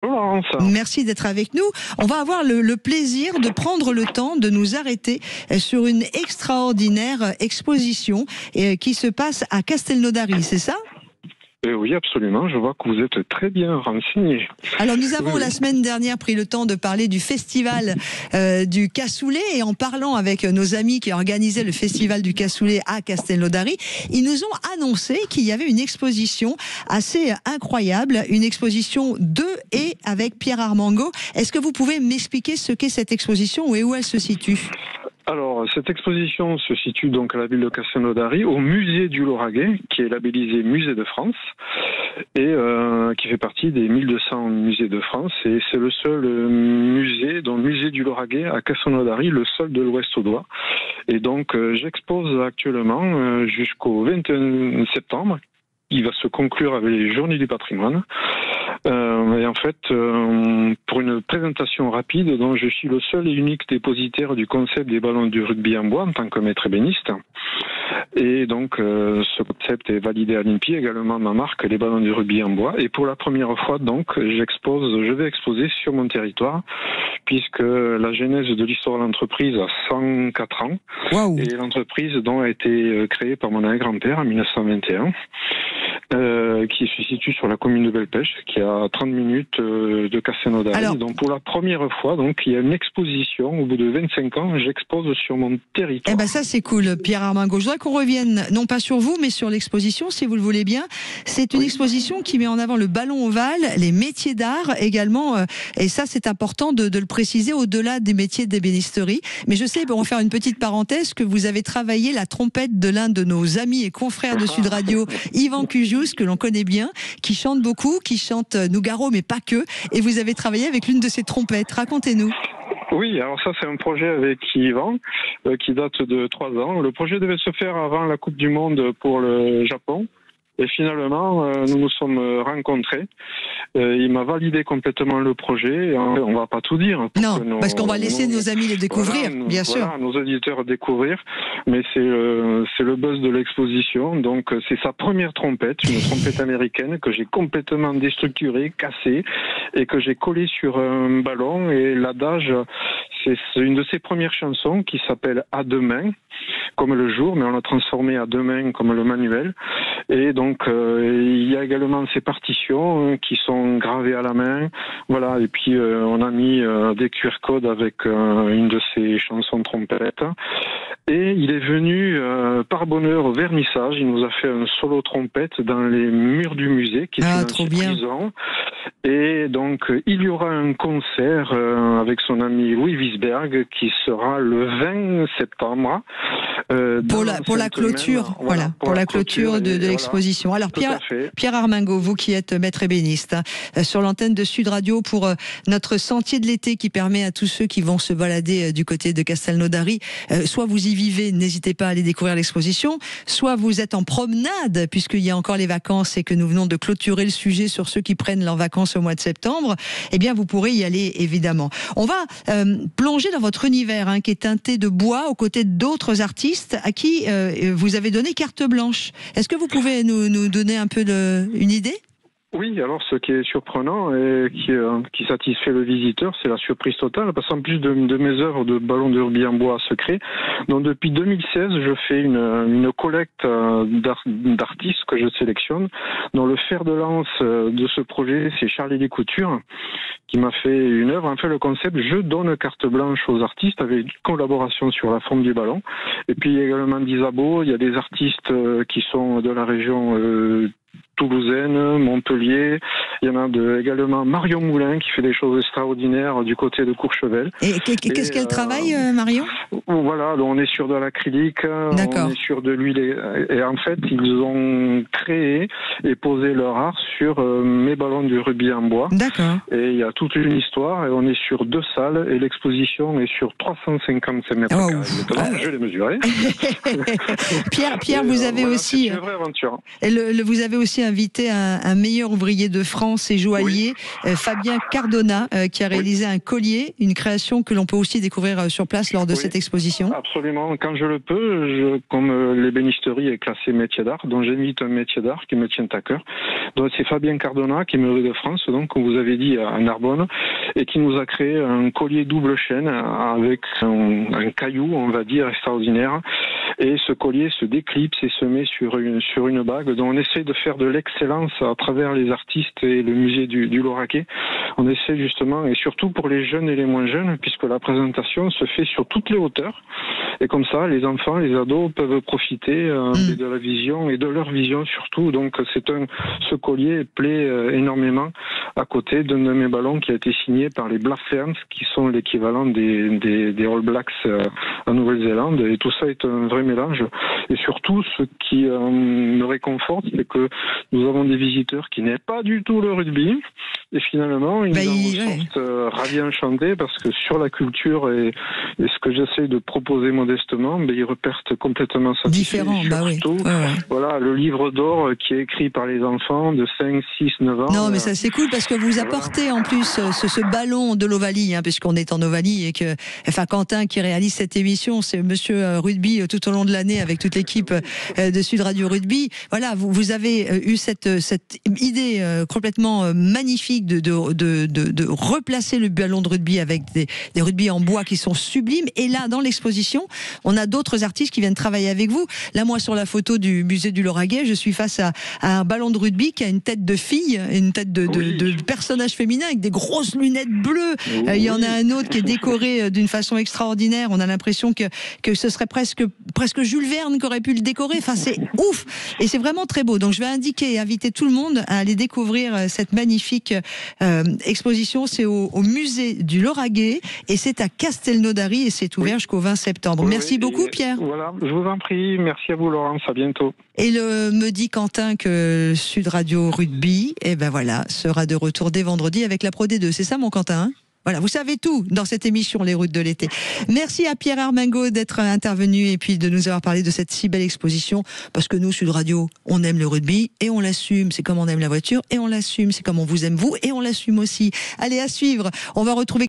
Laurence. Merci d'être avec nous. On va avoir le plaisir de prendre le temps de nous arrêter sur une extraordinaire exposition qui se passe à Castelnaudary, c'est ça ? Oui, absolument. Je vois que vous êtes très bien renseigné. Alors, nous avons la semaine dernière pris le temps de parler du festival du cassoulet, et en parlant avec nos amis qui organisaient le festival du cassoulet à Castelnaudary, ils nous ont annoncé qu'il y avait une exposition assez incroyable, une exposition de et avec Pierre Armango. Est-ce que vous pouvez m'expliquer ce qu'est cette exposition et où elle se situe ? Alors, cette exposition se situe donc à la ville de Castelnaudary, au musée du Lauragais, qui est labellisé Musée de France, et qui fait partie des 1200 musées de France. Et c'est le seul musée, donc musée du Lauragais à Castelnaudary, le seul de l'Ouest audois. Et donc, j'expose actuellement jusqu'au 21 septembre. Il va se conclure avec les Journées du patrimoine. Et en fait, pour une présentation rapide, donc je suis le seul et unique dépositaire du concept des ballons du rugby en bois en tant que maître ébéniste. Et donc, ce concept est validé à l'INPI, également ma marque, les ballons du rugby en bois. Et pour la première fois, donc, je vais exposer sur mon territoire, puisque la genèse de l'histoire de l'entreprise a 104 ans. Wow. Et l'entreprise donc a été créée par mon arrière-grand-père en 1921. Qui se situe sur la commune de Belpech, qui est à 30 minutes de Castelnaudary. Donc pour la première fois, donc il y a une exposition. Au bout de 25 ans, j'expose sur mon territoire. Eh ben ça c'est cool, Pierre Armango. Je voudrais qu'on revienne non pas sur vous, mais sur l'exposition, si vous le voulez bien. C'est une exposition qui met en avant le ballon ovale, les métiers d'art également, et ça c'est important de le préciser au-delà des métiers d'ébénisterie. Mais je sais, on va faire une petite parenthèse, que vous avez travaillé la trompette de l'un de nos amis et confrères de Sud Radio, Yvan Cujoux, que l'on connaît bien, qui chante beaucoup, qui chante Nougaro, mais pas que. Et vous avez travaillé avec l'une de ces trompettes. Racontez-nous. Oui, alors ça c'est un projet avec Yvan qui date de 3 ans. Le projet devait se faire avant la Coupe du Monde pour le Japon. Et finalement, nous nous sommes rencontrés. Il m'a validé complètement le projet. On va pas tout dire. Non, parce qu'on va laisser nos amis les découvrir, bien sûr. Voilà, nos auditeurs découvrir. Mais c'est le buzz de l'exposition. Donc c'est sa première trompette, une trompette américaine que j'ai complètement déstructurée, cassée, et que j'ai collée sur un ballon. Et l'adage, c'est une de ses premières chansons qui s'appelle À demain, comme le jour, mais on l'a transformé à demain comme le manuel. Et donc il y a également ces partitions qui sont gravées à la main, voilà. Et puis on a mis des QR codes avec une de ces chansons de trompette. Et il est venu par bonheur au vernissage. Il nous a fait un solo trompette dans les murs du musée, qui est une ancienne prison. Et donc il y aura un concert avec son ami Louis Wiesberg qui sera le 20 septembre. Pour la clôture, voilà, pour la clôture de l'exposition. Alors Pierre Armango, vous qui êtes maître ébéniste, sur l'antenne de Sud Radio pour notre sentier de l'été qui permet à tous ceux qui vont se balader du côté de Castelnaudary, soit vous y vivez, n'hésitez pas à aller découvrir l'exposition, soit vous êtes en promenade puisqu'il y a encore les vacances et que nous venons de clôturer le sujet sur ceux qui prennent leurs vacances au mois de septembre, eh bien vous pourrez y aller évidemment. On va plonger dans votre univers qui est teinté de bois aux côtés d'autres artistes à qui vous avez donné carte blanche. Est-ce que vous pouvez nous donner un peu une idée ? Oui, alors ce qui est surprenant et qui satisfait le visiteur, c'est la surprise totale, parce qu'en plus de mes œuvres de ballons de rugby en bois secret, donc depuis 2016, je fais une collecte d'artistes que je sélectionne, dont le fer de lance de ce projet, c'est Charlie Descoutures, qui m'a fait une œuvre. En fait, le concept, je donne carte blanche aux artistes avec une collaboration sur la forme du ballon. Et puis, il y a également d'Isabeau, il y a des artistes qui sont de la région toulousaine, Montpellier. Il y en a également Marion Moulin qui fait des choses extraordinaires du côté de Courchevel. Et qu'est-ce qu'elle travaille, Marion ? Voilà, on est sur de l'acrylique, on est sur de l'huile. Et en fait, ils ont créé et posé leur art sur mes ballons du rugby en bois. D'accord. Et il y a toute une histoire, et on est sur 2 salles, et l'exposition est sur 355 mètres carrés. Je l'ai mesuré. Pierre, vous avez aussi... C'est une vraie aventure. Vous avez aussi invité un meilleur ouvrier de France et joaillier, Fabien Cardona, qui a réalisé un collier, une création que l'on peut aussi découvrir sur place lors de cette exposition. Absolument, quand je le peux, comme l'ébénisterie est classée métier d'art, donc j'invite un métier d'art qui me tient à cœur. Donc c'est Fabien Cardona, qui est meurtrier de France, donc comme vous avez dit à Narbonne, et qui nous a créé un collier double chaîne avec un caillou, on va dire, extraordinaire. Et ce collier se déclipse et se met sur une bague. Donc on essaie de faire de l'excellence à travers les artistes et le musée du Lauragais. On essaie justement, et surtout pour les jeunes et les moins jeunes, puisque la présentation se fait sur toutes les hauteurs. Et comme ça, les enfants, les ados peuvent profiter de la vision et de leur vision surtout. Donc ce collier plaît énormément à côté d'un de mes ballons qui a été signé par les Black Ferns, qui sont l'équivalent des All Blacks en Nouvelle-Zélande. Et tout ça est un vrai mélange. Et surtout, ce qui me réconforte, c'est que nous avons des visiteurs qui n'aiment pas du tout le rugby. Et finalement, ils sont ravis, enchantés, parce que sur la culture et ce que j'essaie de proposer modestement, ils repartent complètement satisfaits. Différent, surtout, voilà, le livre d'or qui est écrit par les enfants de 5, 6, 9 ans. Non, mais ça c'est cool, parce que vous apportez en plus ce ballon de l'Ovalie, puisqu'on est en Ovalie, et que, Quentin qui réalise cette émission, c'est Monsieur Rugby tout au long de l'année avec toute l'équipe de Sud Radio Rugby. Voilà, vous avez eu cette idée complètement magnifique de replacer le ballon de rugby avec des rugby en bois qui sont sublimes. Et là, dans l'exposition, on a d'autres artistes qui viennent travailler avec vous. Là, moi, sur la photo du musée du Lauragais, je suis face à un ballon de rugby qui a une tête de fille, une tête de personnage féminin avec des grosses lunettes bleues. Il y en a un autre qui est décoré d'une façon extraordinaire. On a l'impression que ce serait presque Jules Verne qui aurait pu le décorer. Enfin, c'est ouf. Et c'est vraiment très beau. Donc, je vais indiquer et inviter tout le monde à aller découvrir cette magnifique exposition. C'est au musée du Lauragais et c'est à Castelnaudary et c'est ouvert jusqu'au 20 septembre. Merci beaucoup, Pierre. Voilà, je vous en prie. Merci à vous, Laurence. À bientôt. Et me dit Quentin que Sud Radio Rugby, sera de retour dès vendredi avec la Pro D2. C'est ça, mon Quentin, Voilà, vous savez tout dans cette émission Les Routes de l'été. Merci à Pierre Armengaud d'être intervenu et puis de nous avoir parlé de cette si belle exposition, parce que nous, Sud Radio, on aime le rugby et on l'assume. C'est comme on aime la voiture et on l'assume. C'est comme on vous aime vous et on l'assume aussi. Allez, à suivre. On va retrouver